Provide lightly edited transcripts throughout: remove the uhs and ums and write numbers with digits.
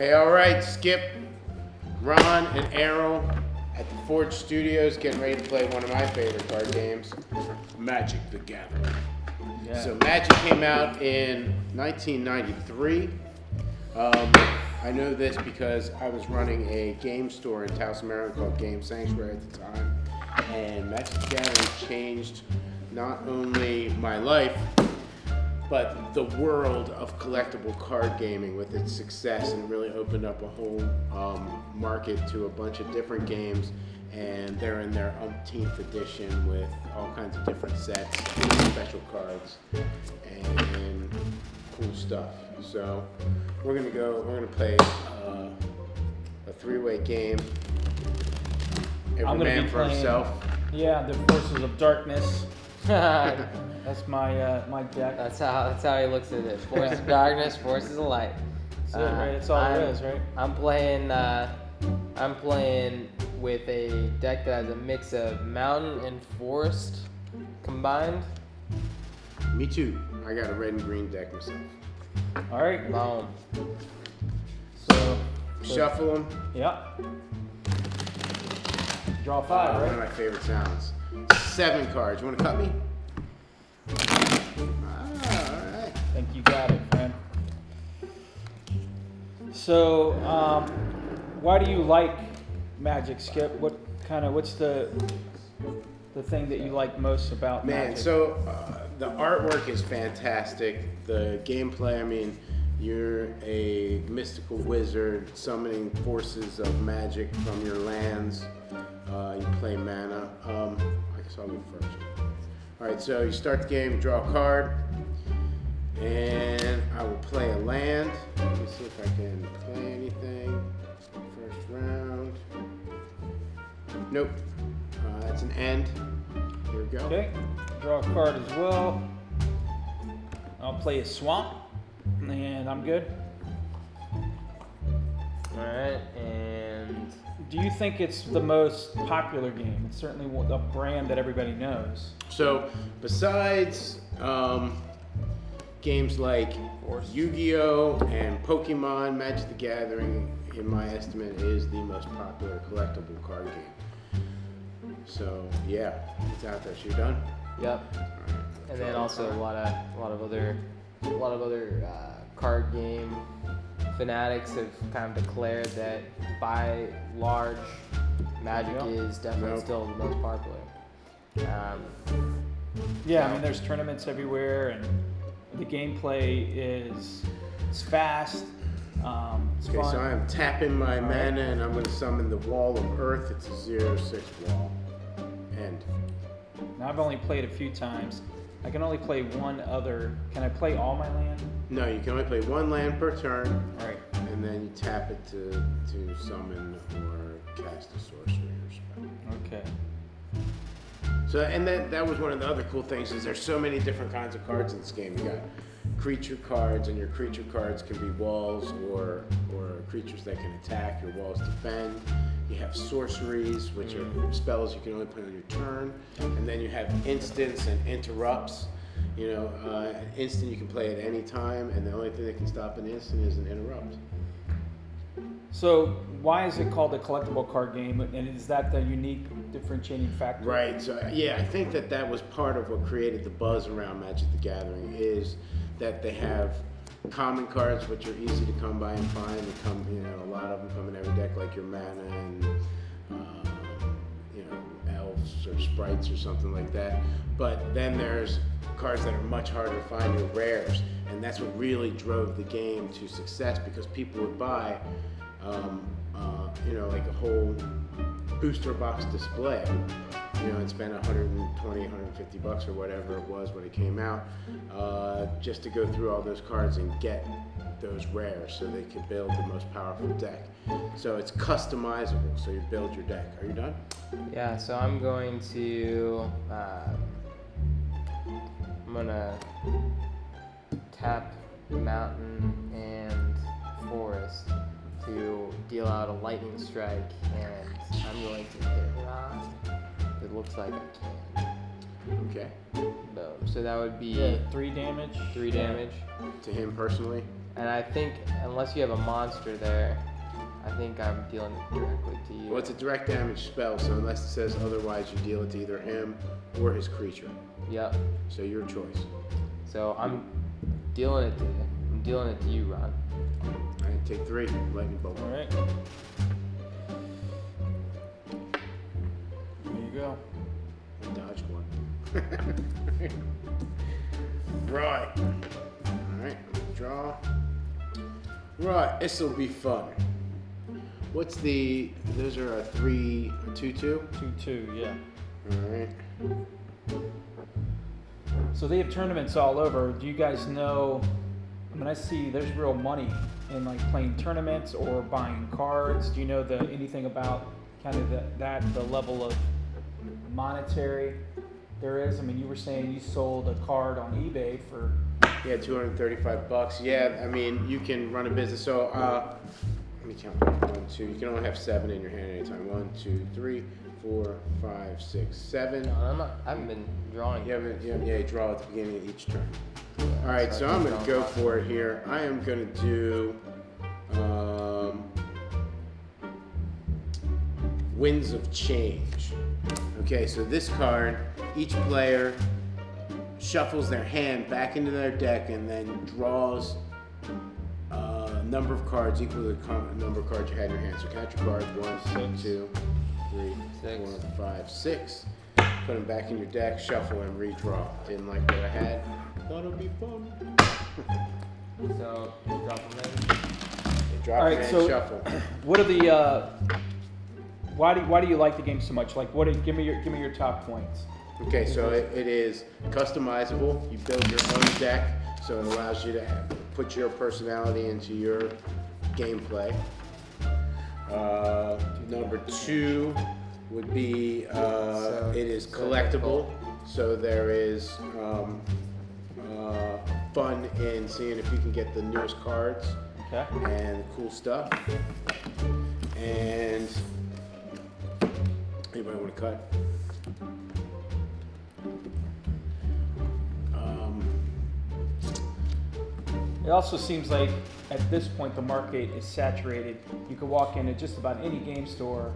Hey, all right, Skip, Ron, and Errol at the Forge Studios getting ready to play one of my favorite card games, Magic the Gathering. Yeah. So Magic came out in 1993. I know this because I was running a game store in Taos, Maryland called Game Sanctuary at the time, and Magic the Gathering changed not only my life, but the world of collectible card gaming with its success, and really opened up a whole market to a bunch of different games. And they're in their umpteenth edition with all kinds of different sets, special cards, and cool stuff. So we're gonna play a three-way game. Every man for himself. Yeah, the Forces of Darkness. That's my deck. That's how he looks at it. Forces of darkness, forces of light. That's it, right? That's all it is, right? I'm playing with a deck that has a mix of mountain and forest combined. Me too. I got a red and green deck myself. All right. Boom. So Shuffle them. yeah. Draw five, One of right? my favorite sounds. 7 cards. You want to cut me? All right. I think you got it, friend. So, why do you like Magic, Skip? What's the thing that you like most about Magic? So the artwork is fantastic. The gameplay, I mean, you're a mystical wizard summoning forces of magic from your lands. You play mana. I guess I'll go first. All right, so you start the game, draw a card, and I will play a land. Let me see if I can play anything. First round. Nope. That's an end. Here we go. Okay. Draw a card as well. I'll play a swamp, and I'm good. All right, and Do you think it's the most popular game? It's certainly a brand that everybody knows. So, besides games like Yu-Gi-Oh! And Pokemon, Magic the Gathering, in my estimate, is the most popular collectible card game. So, yeah, it's out there. So you done? yep. All right. And then also a lot of other card game fanatics have kind of declared that by large, Magic is definitely still the most popular. Yeah, I mean, there's tournaments everywhere, and the gameplay it's fast. It's Okay, fun. so I'm tapping my All right. mana, and I'm going to summon the Wall of Earth. It's a 0/6 wall. End. Now, I've only played a few times. I can only play one other. Can I play all my land? No, you can only play one land per turn, All right. and then you tap it to summon or cast a sorcery or spell. Okay. So, and that was one of the other cool things is there's so many different kinds of cards in this game. You got creature cards, and your creature cards can be walls or creatures that can attack. Your walls defend. You have sorceries, which are spells you can only play on your turn, and then you have instants and interrupts. You know, an instant you can play at any time, and the only thing that can stop an instant is an interrupt. So, why is it called a collectible card game? And is that the unique differentiating factor? Right. So yeah, I think that was part of what created the buzz around Magic the Gathering is that they have common cards which are easy to come by and find. They come, a lot of them come in every deck, like your mana and elves or sprites or something like that. But then there's cards that are much harder to find, your rares, and that's what really drove the game to success because people would buy, like a whole booster box display, and spend $120, $150 or whatever it was when it came out, just to go through all those cards and get those rares so they could build the most powerful deck. So it's customizable, so you build your deck. Are you done? Yeah, so I'm going to tap mountain and forest to deal out a lightning strike, and I'm going to hit Ron. It looks like I can. Okay. Boom. So that would be 3 damage. 3 damage. To him personally? And I think unless you have a monster there, I think I'm dealing it directly to you. Well, it's a direct damage spell, so unless it says otherwise, you deal it to either him or his creature. Yep. So your choice. So I'm dealing it to you, Ron. All right, take 3. Lightning bolt. All right. There you go. I dodged one. Right. All right. Draw. Right. This will be fun. What's the? Those are a 3, 2/2. 2-2, yeah. All right. So they have tournaments all over. Do you guys know? I mean, I see there's real money in like playing tournaments or buying cards. Do you know anything about kind of the level of monetary there is? I mean, you were saying you sold a card on eBay for. Yeah, $235. Yeah, I mean, you can run a business. So, let me count. 1, 2. You can only have 7 in your hand at any time. 1, 2, 3, 4, 5, 6, 7. No, I haven't been drawing. Yeah, you draw at the beginning of each turn. All right, so I'm gonna go for it here. I am gonna do Winds of Change. Okay, so this card, each player shuffles their hand back into their deck and then draws a number of cards equal to the number of cards you had in your hand. So count your cards: 1, 2, 3, 4, 5, 6. Put them back in your deck, shuffle, and redraw. Didn't like what I had. Thought it'd be fun. So you drop them in. Drop All right, and so shuffle. what are the? Why do you like the game so much? Like, give me your top points. Okay, so it is customizable. You build your own deck, so it allows you to put your personality into your gameplay. Number 2 would be it is collectible, so there is fun in seeing if you can get the newest cards Okay. and cool stuff. And anybody want to cut? It also seems like at this point the market is saturated. You could walk into just about any game store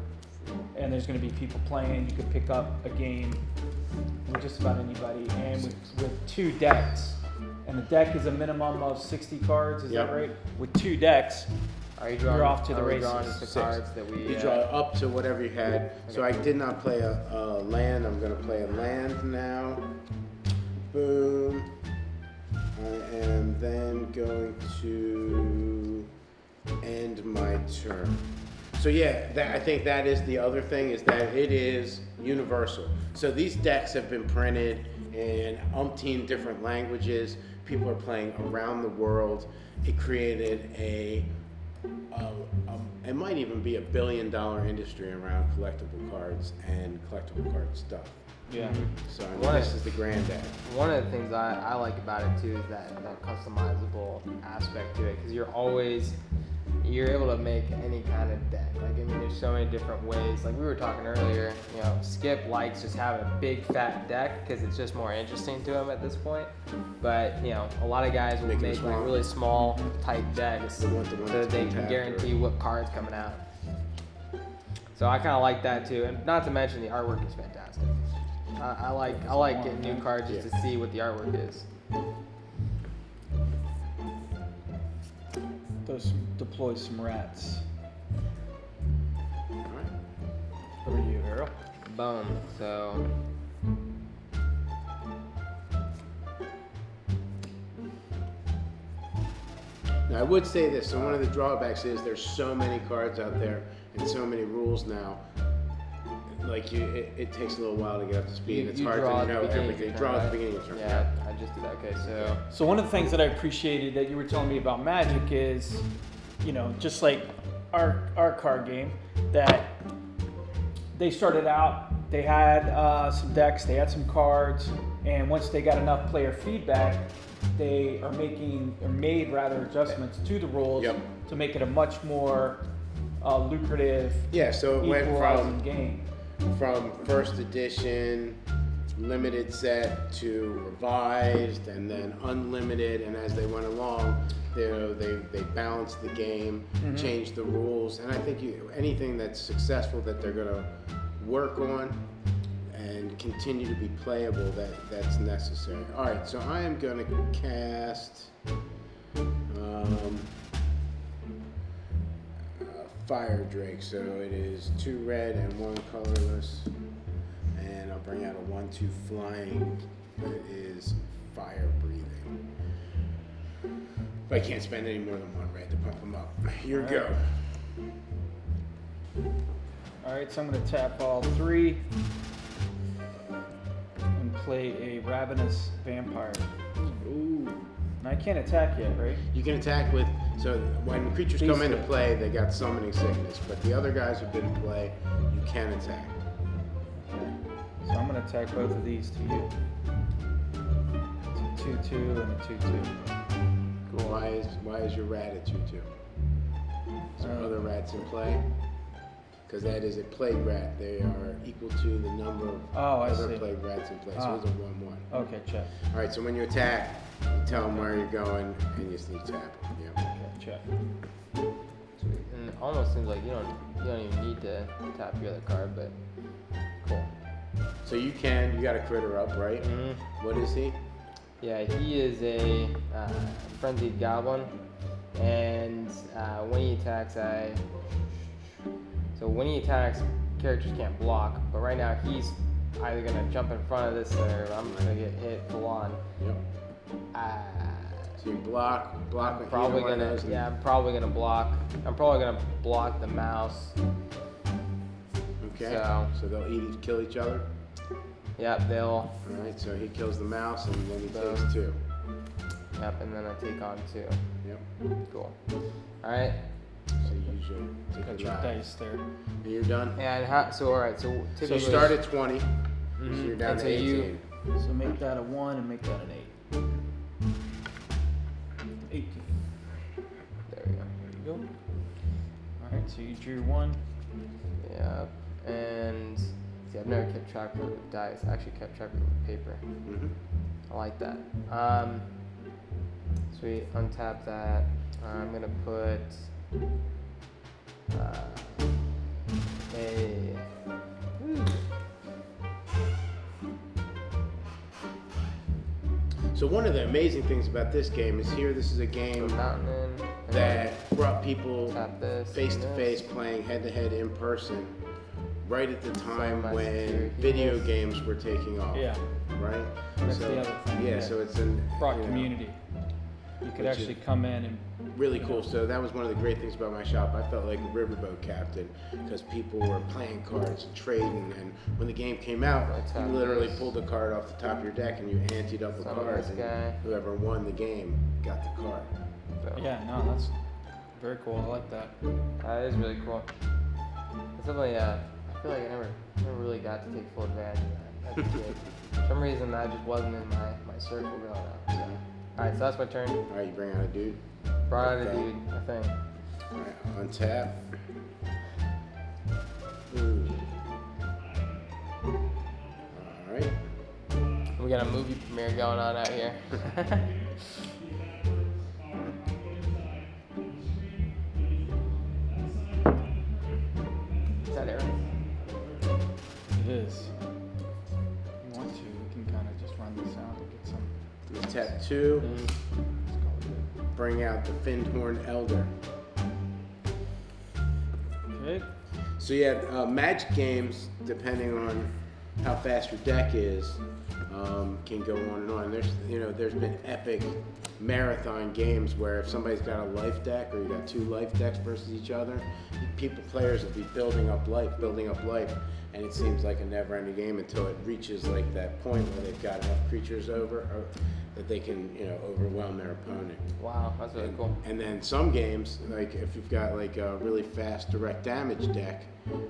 and there's going to be people playing. You could pick up a game with just about anybody. And with 2 decks, and the deck is a minimum of 60 cards, is Yep. that right? With 2 decks, Are you drawing? You're off to the are we races. drawing the 6. cards that we? You draw up to whatever you had. So I did not play a land. I'm going to play a land now. Boom. I am then going to end my turn. So yeah, I think that is the other thing, is that it is universal. So these decks have been printed in umpteen different languages. People are playing around the world. It created it might even be $1 billion industry around collectible cards and collectible card stuff. yeah. So I mean, this is the granddad. One of the things I like about it too is that customizable aspect to it, because you're able to make any kind of deck. Like, I mean, there's so many different ways. Like we were talking earlier, you know, Skip likes just having a big fat deck because it's just more interesting to him at this point. But you know, a lot of guys will Make it make small. like really small, tight decks The one so that's that they been can tapped guarantee or- what card's coming out. So I kind of like that too, and not to mention the artwork is fantastic. I like getting new cards just to see what the artwork is. Deploy some rats. All right. What are you, Harold? Boom. So Now I would say this. So one of the drawbacks is there's so many cards out there and so many rules now. Like it takes a little while to get up to speed. and it's you hard draw to at know the beginning of everything. your Draw turn, at the right? beginning of your turn. Yeah, I just did that. Okay, so So one of the things that I appreciated that you were telling me about Magic is, you know, just like our card game, that they started out, they had some decks, they had some cards, and once they got enough player feedback, they are made adjustments to the rules Yep. to make it a much more lucrative, Yeah. So it went equalizing game. from first edition limited set to revised and then unlimited, and as they went along, they balanced the game, changed the rules, and I think anything that's successful that they're going to work on and continue to be playable, that's necessary. All right, so I am going to cast Fire Drake. So it is 2 red and 1 colorless, and I'll bring out a 1/2 flying that is fire breathing. But I can't spend any more than 1 red to pump them up. Here we go. All right, so I'm going to tap all 3 and play a Ravenous Vampire. Ooh. And I can't attack yet, right? You can attack with, so when creatures come into play, they got summoning sickness, but the other guys who've been in play, you can attack. Okay. So I'm going to attack both of these to you. It's a 2/2 and a 2/2. Cool. Why is your rat a 2/2? Is there other rats in play? Because that is a plague rat. They are equal to the number of other plague rats in play. So it's a 1/1. Okay, check. All right, so when you attack, you tell them where you're going, and you sneak tap. Yeah. Okay, check. Sweet. And it almost seems like you don't even need to tap your other card, but cool. So you got a critter up, right? Mm-hmm. What is he? Yeah, he is a frenzied goblin, and when he attacks, when he attacks, characters can't block. But right now, he's either gonna jump in front of this, or I'm gonna get hit full on. Yep. So you block. I'm probably gonna block. I'm probably gonna block the mouse. Okay. So they'll kill each other. Yep, they'll. All right. So he kills the mouse, and then he takes 2. Yep, and then I take on 2. Yep. Cool. All right. So you usually take Got a your die. dice there. And you're done. And all right. So typically. So you start at 20. So you're down And to so 18. So make that a 1 and make that an 8. 18. There we go. There you go. All right, so you drew 1. Yep. And see, I've never kept track of the dice. I actually kept track of the paper. Mm-hmm. I like that. Sweet. Untap that. I'm gonna put So one of the amazing things about this game is this is a game mountain in, that brought people tap this, face to face, playing head to head in person, right at the time when video games were taking off. Yeah. Right. That's the other thing. Yeah. So it's brought community. You could actually come in and really cool. So that was one of the great things about my shop. I felt like a riverboat captain because people were playing cards and trading, and when the game came out, you literally pulled a card off the top of your deck and you anteed up a card, and whoever won the game got the card. So. yeah, no, that's very cool. I like that. That is really cool. It's definitely, I feel like I never really got to take full advantage of that as a kid. For some reason, that just wasn't in my circle growing up. So. Alright, so that's my turn. Alright, you bring out a dude. Brought out a dude, I think. Alright, untap. Ooh. Alright. We got a movie premiere going on out here. Is that Aaron? It is. If you want to, we can kind of just run this out and get some. Tap 2. Bring out the Findhorn Elder. Okay. So yeah, Magic games, depending on how fast your deck is, can go on and on. There's been epic marathon games where if somebody's got a life deck or you got 2 life decks versus each other, players will be building up life, and it seems like a never-ending game until it reaches like that point where they've got enough creatures that they can overwhelm their opponent. Wow, that's really cool. And then some games, like if you've got like a really fast direct damage deck,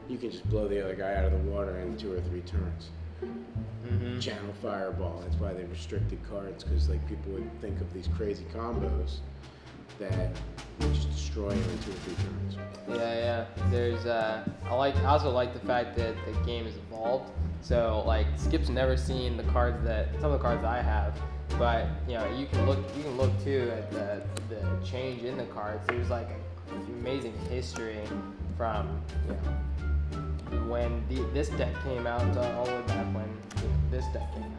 you can just blow the other guy out of the water in 2 or 3 turns. Mm-hmm. Channel Fireball. That's why they restricted cards, because like people would think of these crazy combos that would just destroy destroy you in 2 or 3 turns. Yeah. There's I also like the fact that the game has evolved. So like Skip's never seen some of the cards I have, but you can look too at the change in the cards. There's like an amazing history from when this deck came out all the way back when this deck came out.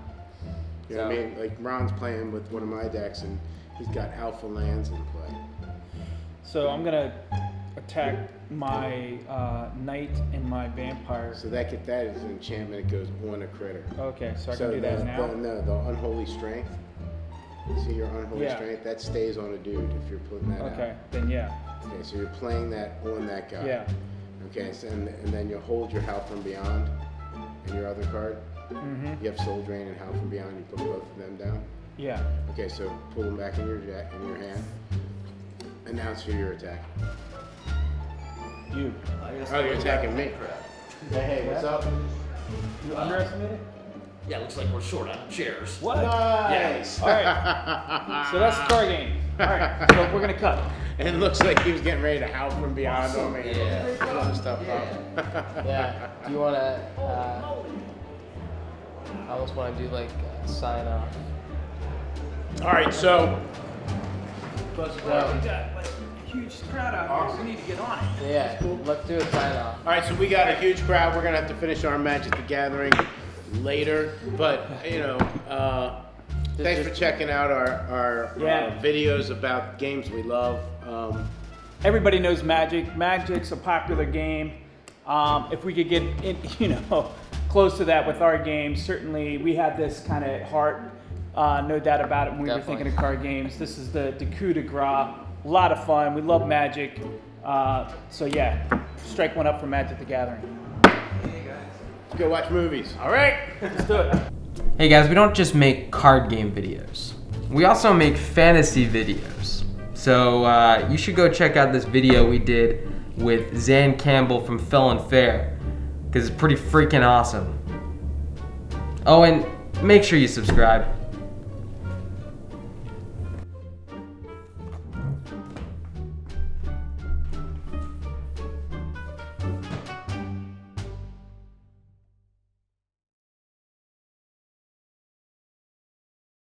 You know what I mean? Like Ron's playing with one of my decks and he's got alpha lands in play. So I'm gonna attack my knight and my vampire. So that is an enchantment. It goes on a critter. Okay, so I can do that now. The unholy strength. See your unholy strength? That stays on a dude if you're putting that out. Okay, then yeah. Okay, so you're playing that on that guy. Yeah. Okay, so, and then you hold your Howl from Beyond and your other card. Mm-hmm. You have Soul Drain and Howl from Beyond. You put both of them down. Yeah. Okay, so pull them back in your hand. Announce who you're attacking. You. Oh, you're attacking me. Hey, what's up? You underestimated? Yeah, looks like we're short on chairs. What? Nice. All right. So that's the card game. All right. So we're gonna cut. And it looks like he was getting ready to Howl from Beyond on me. Yeah. Blow stuff up. Yeah. Do you wanna? I almost want to do like a sign off. All right, so We got like a huge crowd out here. So we need to get on it. Yeah. Let's do a sign off. all right, so we got a huge crowd. We're gonna have to finish our Magic the Gathering later, but thanks for checking out our videos about games we love. Everybody knows Magic. Magic's a popular game. If we could get in, close to that with our games, certainly we had this kind of heart, no doubt about it, when we were thinking of card games. This is the coup de grace. A lot of fun. We love Magic. So yeah, strike one up for Magic the Gathering. Let's go watch movies. All right, let's do it. Hey guys, we don't just make card game videos. We also make fantasy videos. So you should go check out this video we did with Zan Campbell from Fell and Fair, because it's pretty freaking awesome. Oh, and make sure you subscribe.